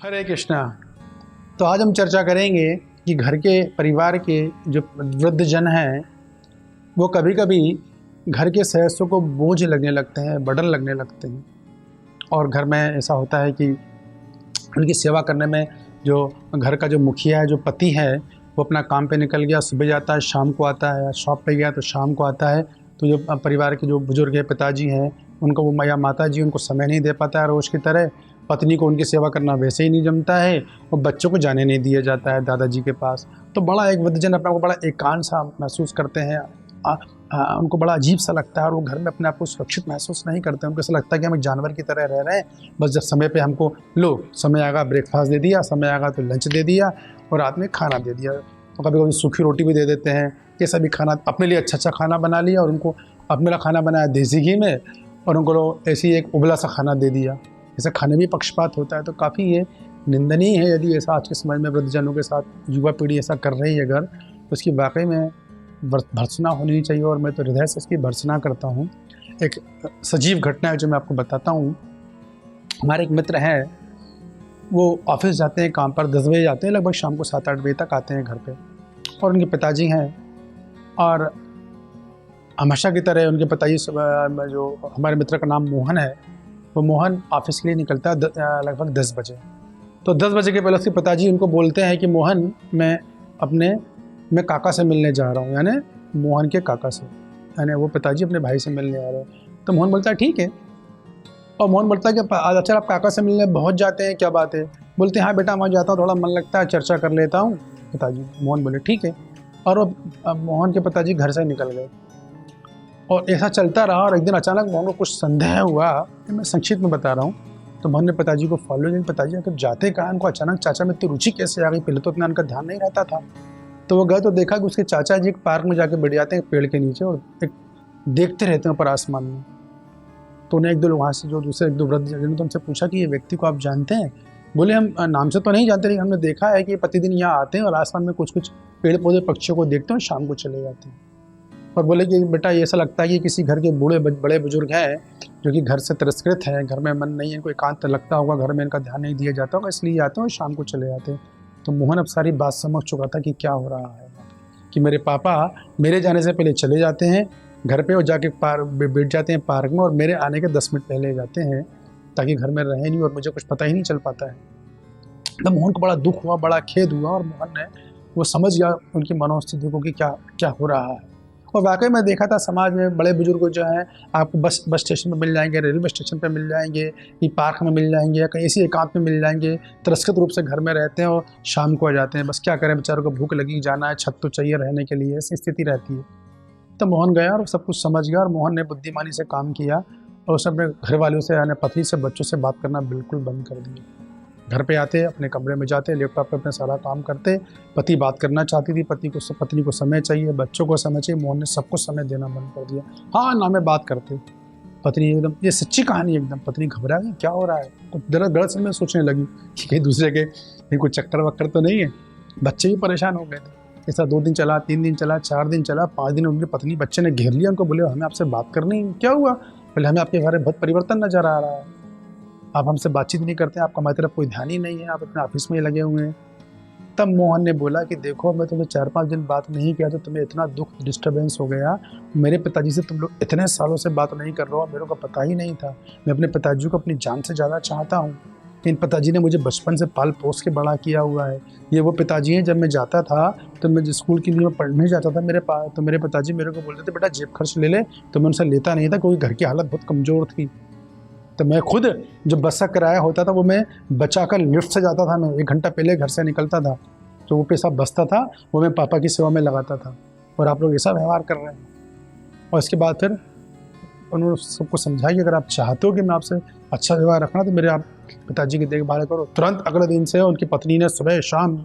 हरे कृष्णा। तो आज हम चर्चा करेंगे कि घर के परिवार के जो वृद्ध जन हैं वो कभी कभी घर के सदस्यों को बोझ लगने लगते हैं, बर्डन लगने लगते हैं। और घर में ऐसा होता है कि उनकी सेवा करने में जो घर का जो मुखिया है, जो पति है, वो अपना काम पे निकल गया, सुबह जाता है शाम को आता है, या शॉप पे गया तो शाम को आता है। तो जो परिवार के जो बुजुर्ग है, पिताजी हैं, उनको वो या माता जी उनको समय नहीं दे पाता है रोज़ की तरह। पत्नी को उनकी सेवा करना वैसे ही नहीं जमता है, और बच्चों को जाने नहीं दिया जाता है दादाजी के पास। तो बड़ा एक वृद्धजन अपने को बड़ा एकांत सा महसूस करते हैं। उनको बड़ा अजीब सा लगता है, और वो घर में अपने आप को सुरक्षित महसूस नहीं करते। उनको ऐसा लगता है कि हम एक जानवर की तरह रह रहे हैं। बस जब समय पे हमको लो, समय आएगा ब्रेकफास्ट दे दिया, समय आएगा तो लंच दे दिया, और रात में खाना दे दिया। तो कभी कभी सूखी रोटी भी दे देते हैं। ये सभी खाना अपने लिए अच्छा खाना बना लिया, और उनको अपने लिए खाना बनाया देसी घी में, और उनको ऐसे ही एक उबला सा खाना दे दिया। ऐसे खाने में पक्षपात होता है। तो काफ़ी ये निंदनीय है यदि ऐसा आज के समाज में वृद्धजनों के साथ युवा पीढ़ी ऐसा कर रही है अगर, तो उसकी वाकई में भर्त्सना होनी चाहिए। और मैं तो हृदय से इसकी भर्त्सना करता हूँ। एक सजीव घटना है जो मैं आपको बताता हूँ। हमारे एक मित्र हैं, वो ऑफिस जाते हैं, काम पर 10 बजे जाते हैं, लगभग शाम को 7-8 बजे तक आते हैं घर पे। और उनके पिताजी हैं, और हमेशा की तरह उनके पिताजी जो हमारे मित्र का नाम मोहन है, वो मोहन ऑफिस के लिए निकलता है लगभग 10 बजे। तो 10 बजे के पहले उसके पिताजी उनको बोलते हैं कि मोहन, मैं काका से मिलने जा रहा हूँ, यानी मोहन के काका से, यानी वो पिताजी अपने भाई से मिलने आ रहे हैं। तो मोहन बोलता है ठीक है। और मोहन बोलता है कि आज अच्छा आप काका से मिलने पहुँच जाते हैं, क्या बात है? बोलते हैं हाँ बेटा, मैं जाता हूँ, थोड़ा मन लगता है, चर्चा कर लेता हूँ। पिताजी मोहन बोले ठीक है। और वो मोहन के पिताजी घर से निकल गए, और ऐसा चलता रहा। और एक दिन अचानक मोहन को कुछ संदेह हुआ, मैं संक्षिप्त में बता रहा हूँ। तो मोहन ने पिताजी को फॉलो किया। पिताजी अगर जाते कहाँ, उनको अचानक चाचा में इतनी रुचि कैसे आ गई? पहले तो इतना उनका ध्यान नहीं रहता था। तो वो गए तो देखा कि उसके चाचा जी एक पार्क में जाके बैठ जाते हैं पेड़ के नीचे, और एक देखते रहते हैं ऊपर आसमान में। तो उन्हें एक दो वहाँ से जो दूसरे 1-2 वृद्ध जन तो उनसे पूछा कि ये व्यक्ति को आप जानते हैं? बोले हम नाम से तो नहीं जानते, लेकिन हमने देखा है कि प्रतिदिन यहाँ आते हैं और आसमान में कुछ कुछ पेड़ पौधे पक्षियों को देखते हैं और शाम को चले जाते हैं। और बोले कि बेटा ये ऐसा लगता है कि किसी घर के बड़े बुजुर्ग हैं जो कि घर से तिरस्कृत हैं, घर में मन नहीं है, कोई एकांत लगता होगा, घर में इनका ध्यान नहीं दिया जाता होगा, इसलिए आते हैं और शाम को चले जाते हैं। तो मोहन अब सारी बात समझ चुका था कि क्या हो रहा है, कि मेरे पापा मेरे जाने से पहले चले जाते हैं घर पे, और जाके बैठ जाते हैं पार्क में, और मेरे आने के 10 मिनट पहले जाते हैं, ताकि घर में रहे नहीं और मुझे कुछ पता ही नहीं चल पाता है। तो मोहन को बड़ा दुख हुआ, बड़ा खेद हुआ, और मोहन ने वो समझ गया उनकी मनोस्थिति को कि क्या क्या हो रहा है। और वाकई में देखा था समाज में बड़े बुजुर्ग जो हैं आपको बस स्टेशन में मिल जाएंगे, रेलवे स्टेशन पे मिल जाएंगे, कि पार्क में मिल जाएंगे, या कहीं ऐसी एकांत में मिल जाएंगे। तिरस्कृत रूप से घर में रहते हैं और शाम को आ जाते हैं। बस क्या करें, बेचारों को भूख लगी, जाना है, छत तो चाहिए रहने के लिए, ऐसी स्थिति रहती है। तो मोहन गया और सब कुछ समझ गया, और मोहन ने बुद्धिमानी से काम किया, और उसने अपने घर वालों से, यानी पत्नी से, बच्चों से बात करना बिल्कुल बंद कर दिया। घर पे आते, अपने कमरे में जाते, लैपटॉप पे अपने सारा काम करते। पति बात करना चाहती थी, पत्नी को समय चाहिए, बच्चों को समय चाहिए। मोहन ने सबको समय देना बंद कर दिया। हाँ ना में बात करते। पत्नी एकदम, ये सच्ची कहानी एकदम, पत्नी घबरा गई, क्या हो रहा है? तो दरअसल से मैं सोचने लगी कि कहीं दूसरे के कहीं कोई चक्कर वक्कर तो नहीं है। बच्चे भी परेशान हो गए थे। ऐसा 2 दिन चला, 3 दिन चला, 4 दिन चला, 5 दिन उनकी पत्नी बच्चे ने घेर लिया उनको। बोले हमें आपसे बात करनी है। क्या हुआ? बोले हमें आपके घर में बहुत परिवर्तन नजर आ रहा है, आप हमसे बातचीत नहीं करते, आपका हमारी तरफ कोई ध्यान ही नहीं है, आप अपने ऑफिस में ही लगे हुए हैं। तब मोहन ने बोला कि देखो, मैं तुम्हें 4-5 दिन बात नहीं किया तो तुम्हें इतना दुख, डिस्टर्बेंस हो गया। मेरे पिताजी से तुम लोग इतने सालों से बात नहीं कर रहे हो, मेरे को पता ही नहीं था। मैं अपने पिताजी को अपनी जान से ज़्यादा चाहता हूँ। इन पिताजी ने मुझे बचपन से पाल पोस के बड़ा किया हुआ है। ये वो पिताजी हैं, जब मैं जाता था तो मैं स्कूल के लिए पढ़ने जाता था मेरे पास, तो मेरे पिताजी मेरे को बोलते थे बेटा जेब खर्च ले ले। तो मैं उनसे लेता नहीं था, क्योंकि घर की हालत बहुत कमज़ोर थी। तो मैं खुद जो बस का किराया होता था वो मैं बचाकर लिफ्ट से जाता था। मैं 1 घंटा पहले घर से निकलता था, तो वो पैसा बचता था, वो मैं पापा की सेवा में लगाता था। और आप लोग ऐसा व्यवहार कर रहे हैं। और इसके बाद फिर उन्होंने सबको समझाया कि अगर आप चाहते हो कि मैं आपसे अच्छा व्यवहार रखना, तो मेरे आप पिताजी की देखभाल करो। तुरंत अगले दिन से उनकी पत्नी ने सुबह शाम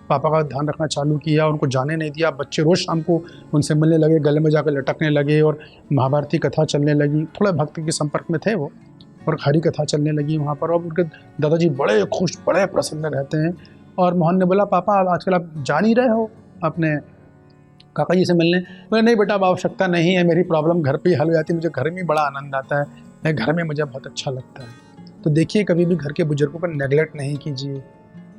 पापा का ध्यान रखना चालू किया, उनको जाने नहीं दिया। बच्चे रोज़ शाम को उनसे मिलने लगे, गले में जाकर लटकने लगे, और महाभारती कथा चलने लगी। थोड़ा भक्ति के संपर्क में थे वो, और हरी कथा चलने लगी वहाँ पर। और उनके दादाजी बड़े खुश, बड़े प्रसन्न रहते हैं। और मोहन ने बोला पापा आजकल आप जा नहीं रहे हो अपने काका जी से मिलने? बोले नहीं बेटा, अब आवश्यकता नहीं है, मेरी प्रॉब्लम घर पे ही हल हो जाती है, मुझे घर में बड़ा आनंद आता है, मैं घर में मुझे बहुत अच्छा लगता है। तो देखिए कभी भी घर के बुजुर्गों को नेगलेक्ट नहीं कीजिए।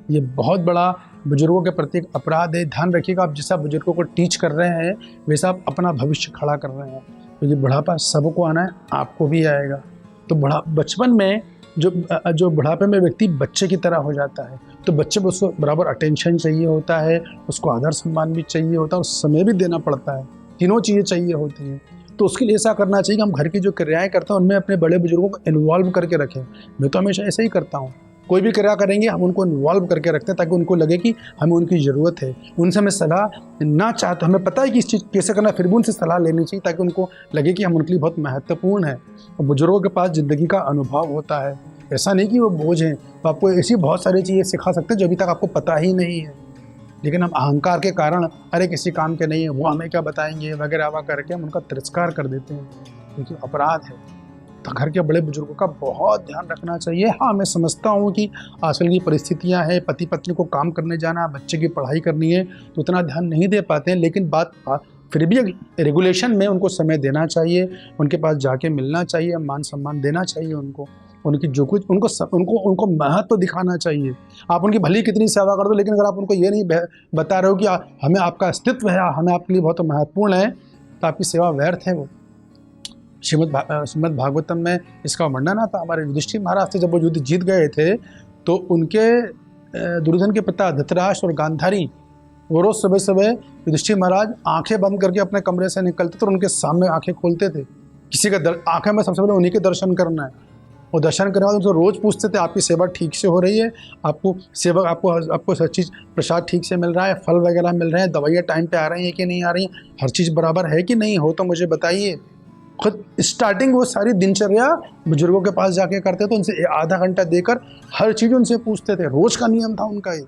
ये बहुत बड़ा बुजुर्गों के प्रति एक अपराध है। ध्यान रखिएगा, आप जैसा बुजुर्गों को टीच कर रहे हैं वैसा आप अपना भविष्य खड़ा कर रहे हैं, क्योंकि बुढ़ापा सबको आना है, आपको भी आएगा। तो बचपन में जो बुढ़ापे में व्यक्ति बच्चे की तरह हो जाता है, तो बच्चे को उसको बराबर अटेंशन चाहिए होता है, उसको आदर सम्मान भी चाहिए होता है और समय भी देना पड़ता है, तीनों चीज़ें चाहिए होती हैं। तो उसके लिए ऐसा करना चाहिए कि हम घर की जो क्रियाएं करते हैं उनमें अपने बड़े बुजुर्गों को इन्वॉल्व करके रखें। मैं तो हमेशा ऐसे ही करता हूँ, कोई भी क्रिया करेंगे हम उनको इन्वॉल्व करके रखते हैं ताकि उनको लगे कि हमें उनकी ज़रूरत है। उनसे हमें सलाह ना चाहते, हमें पता है कि इस चीज़ कैसे करना, फिर भी उनसे सलाह लेनी चाहिए ताकि उनको लगे कि हम उनके लिए बहुत महत्वपूर्ण है। और बुजुर्गों के पास ज़िंदगी का अनुभव होता है, ऐसा नहीं कि वो बोझ हैं। तो आपको ऐसी बहुत सारी चीज़ें सिखा सकते हैं जो अभी तक आपको पता ही नहीं है, लेकिन हम अहंकार के कारण अरे किसी काम के नहीं है, वो हमें क्या बताएंगे वगैरह वगैरह करके हम उनका तिरस्कार कर देते हैं, क्योंकि अपराध है। तो घर के बड़े बुजुर्गों का बहुत ध्यान रखना चाहिए। हाँ, मैं समझता हूँ कि आजकल की परिस्थितियाँ हैं, पति पत्नी को काम करने जाना, बच्चे की पढ़ाई करनी है, तो उतना ध्यान नहीं दे पाते हैं, लेकिन फिर भी रेगुलेशन में उनको समय देना चाहिए, उनके पास जाके मिलना चाहिए, मान सम्मान देना चाहिए उनको, उनकी जो कुछ उनको महत्व दिखाना चाहिए। आप उनकी भली कितनी सेवा कर दो, लेकिन अगर आप उनको ये नहीं बता रहे हो कि हमें आपका अस्तित्व है, हमें आपके लिए बहुत महत्वपूर्ण है, तो आपकी सेवा व्यर्थ है। वो श्रीमद् भागवतम में इसका वर्णन आता। हमारे युधिष्ठिर महाराज से जब वो युद्ध जीत गए थे तो उनके दुर्योधन के पिता धृतराष्ट्र और गांधारी वो रोज सुबह सुबह युधिष्ठिर महाराज आंखें बंद करके अपने कमरे से निकलते थे और उनके सामने आंखें खोलते थे। किसी का आंखें में सबसे पहले उन्हीं के दर्शन करना है। वो दर्शन करने बाद उनसे रोज पूछते थे आपकी सेवा ठीक से हो रही है, आपको हर चीज़ प्रसाद ठीक से मिल रहा है, फल वगैरह मिल रहे हैं, दवाइयाँ टाइम पे आ रही हैं कि नहीं आ रही हैं, हर चीज़ बराबर है कि नहीं, हो तो मुझे बताइए। खुद स्टार्टिंग वो सारी दिनचर्या बुजुर्गों के पास जाके करते थे, उनसे आधा घंटा देकर हर चीज़ उनसे पूछते थे, रोज का नियम था उनका ये।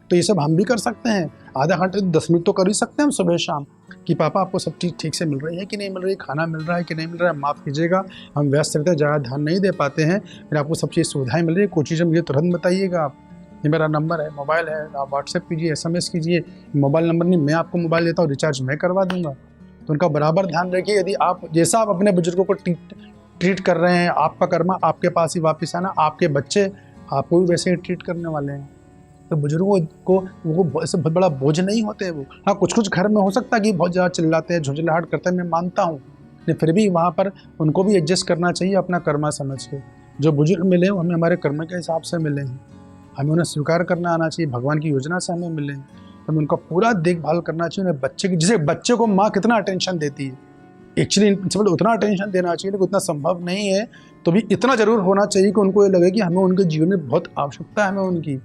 तो ये सब हम भी कर सकते हैं, आधा घंटे 10 मिनट तो कर ही सकते हैं हम सुबह शाम, कि पापा आपको सब चीज़ ठीक से मिल रही है कि नहीं मिल रही, खाना मिल रहा है कि नहीं मिल रहा है, माफ़ कीजिएगा हम व्यस्त रहते हैं, ज़्यादा ध्यान नहीं दे पाते हैं, फिर आपको सब चीज़ सुविधाएँ मिल रही है, कोई चीज़ मुझे तुरंत बताइएगा आप, ये मेरा नंबर है, मोबाइल है, आप व्हाट्सएप कीजिए, SMS कीजिए, मोबाइल नंबर नहीं मैं आपको मोबाइल देता हूँ, रिचार्ज मैं करवा दूँगा। तो उनका बराबर ध्यान रखिए। यदि आप जैसा आप अपने बुजुर्गों को ट्रीट कर रहे हैं, आपका कर्मा आपके पास ही वापस आना, आपके बच्चे आपको भी वैसे ही ट्रीट करने वाले हैं। तो बुजुर्गों को वो ऐसे बहुत बड़ा बोझ नहीं होते वो। हाँ, कुछ घर में हो सकता है कि बहुत ज़्यादा चिल्लाते हैं, झुंझलाहट करते हैं, मैं मानता हूँ, लेकिन फिर भी वहाँ पर उनको भी एडजस्ट करना चाहिए अपना कर्मा समझ के। जो बुजुर्ग मिले हमें हमारे कर्म के हिसाब से मिले हैं, हमें उन्हें स्वीकार करना आना चाहिए, भगवान की योजना से हमें मिले हैं, हमें उनका पूरा देखभाल करना चाहिए। उन्हें जैसे बच्चे को माँ कितना अटेंशन देती है, एक्चुअली प्रिंसिपल उतना अटेंशन देना चाहिए, लेकिन उतना संभव नहीं है, तो भी इतना ज़रूर होना चाहिए कि उनको ये लगे कि हमें उनके जीवन में बहुत आवश्यकता है हमें उनकी।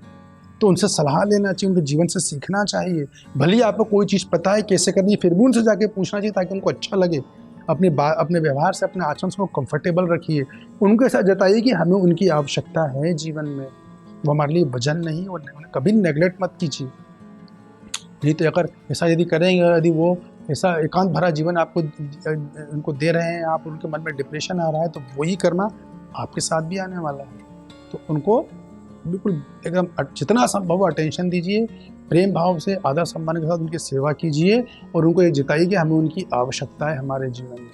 तो उनसे सलाह लेना चाहिए, उनके जीवन से सीखना चाहिए। भले ही आपको कोई चीज़ पता है कैसे करनी है, फिर भी उनसे जाके पूछना चाहिए ताकि उनको अच्छा लगे। अपने व्यवहार से, अपने आचरण से उनको कंफर्टेबल रखिए, उनको ऐसा जताइए कि हमें उनकी आवश्यकता है जीवन में, वो हमारे लिए वजन नहीं, उन्हें कभी नेगलेक्ट मत कीजिए। नहीं तो अगर ऐसा यदि करेंगे, यदि वो ऐसा एकांत भरा जीवन आपको उनको दे रहे हैं, आप उनके मन में डिप्रेशन आ रहा है, तो वही करना आपके साथ भी आने वाला है। तो उनको बिल्कुल एकदम जितना संभव अटेंशन दीजिए, प्रेम भाव से आदर सम्मान के साथ उनकी सेवा कीजिए और उनको ये जताइए कि हमें उनकी आवश्यकता है हमारे जीवन में।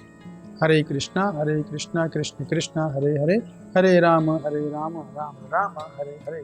हरे कृष्णा कृष्ण कृष्ण हरे हरे, हरे राम राम राम हरे हरे।